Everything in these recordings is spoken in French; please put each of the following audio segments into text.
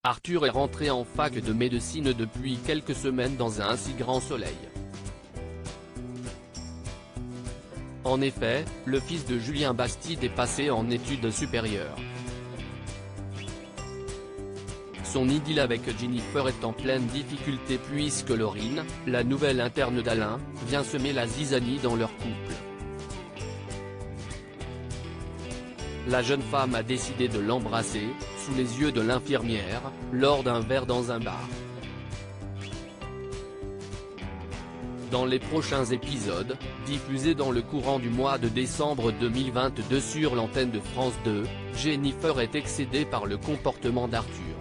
Arthur est rentré en fac de médecine depuis quelques semaines dans un si grand soleil. En effet, le fils de Julien Bastide est passé en études supérieures. Son idylle avec Jennifer est en pleine difficulté puisque Laurine, la nouvelle interne d'Alain, vient semer la zizanie dans leur couple. La jeune femme a décidé de l'embrasser, sous les yeux de l'infirmière, lors d'un verre dans un bar. Dans les prochains épisodes, diffusés dans le courant du mois de décembre 2022 sur l'antenne de France 2, Jennifer est excédée par le comportement d'Arthur.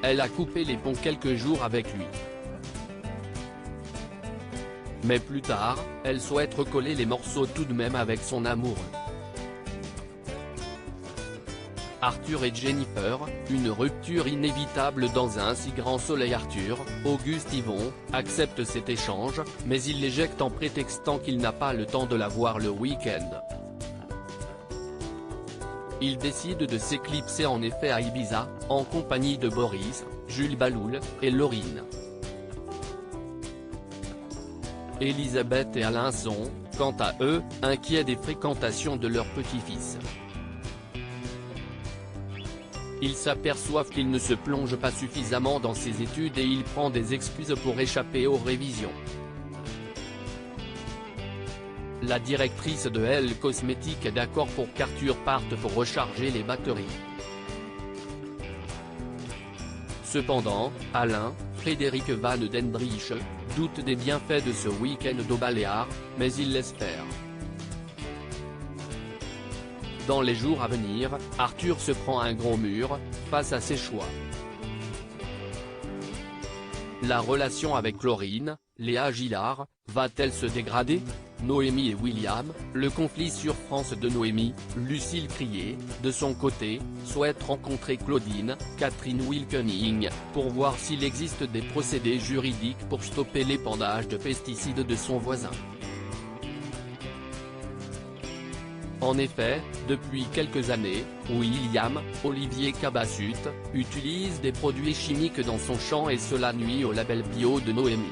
Elle a coupé les ponts quelques jours avec lui. Mais plus tard, elle souhaite recoller les morceaux tout de même avec son amoureux. Arthur et Jennifer, une rupture inévitable dans un si grand soleil. Arthur, Auguste Yvon, accepte cet échange, mais il l'éjecte en prétextant qu'il n'a pas le temps de la voir le week-end. Il décide de s'éclipser en effet à Ibiza, en compagnie de Boris, Jules Baloul, et Laurine. Elisabeth et Alain sont, quant à eux, inquiets des fréquentations de leur petit-fils. Ils s'aperçoivent qu'il ne se plonge pas suffisamment dans ses études et il prend des excuses pour échapper aux révisions. La directrice de Elle Cosmétique est d'accord pour qu'Arthur parte pour recharger les batteries. Cependant, Alain, Frédéric Van Dendrich, doute des bienfaits de ce week-end aux Baléares, mais il laisse faire. Dans les jours à venir, Arthur se prend un gros mur, face à ses choix. La relation avec Laurine, Léa Gillard, va-t-elle se dégrader? Noémie et William, le conflit sur France 2. Noémie, Lucille Crié, de son côté, souhaite rencontrer Claudine, Catherine Wilkening, pour voir s'il existe des procédés juridiques pour stopper l'épandage de pesticides de son voisin. En effet, depuis quelques années, William, Olivier Cabassut, utilise des produits chimiques dans son champ et cela nuit au label bio de Noémie.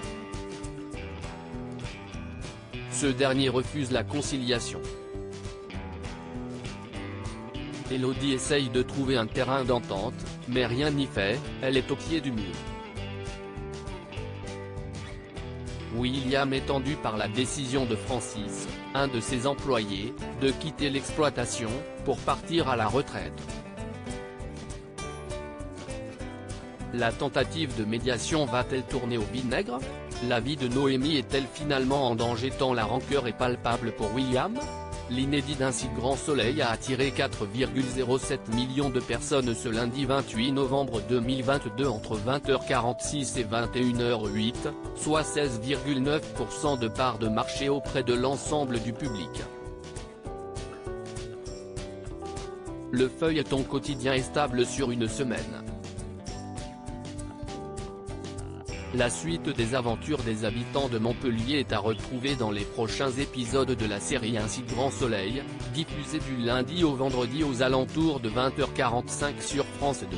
Ce dernier refuse la conciliation. Elodie essaye de trouver un terrain d'entente, mais rien n'y fait, elle est au pied du mur. William est tendu par la décision de Francis, un de ses employés, de quitter l'exploitation, pour partir à la retraite. La tentative de médiation va-t-elle tourner au vinaigre? La vie de Noémie est-elle finalement en danger tant la rancœur est palpable pour William? L'inédit d'un si grand soleil a attiré 4,07 millions de personnes ce lundi 28 novembre 2022 entre 20h46 et 21h08, soit 16,9% de part de marché auprès de l'ensemble du public. Le feuilleton quotidien est stable sur une semaine. La suite des aventures des habitants de Montpellier est à retrouver dans les prochains épisodes de la série Un si grand soleil, diffusée du lundi au vendredi aux alentours de 20h45 sur France 2.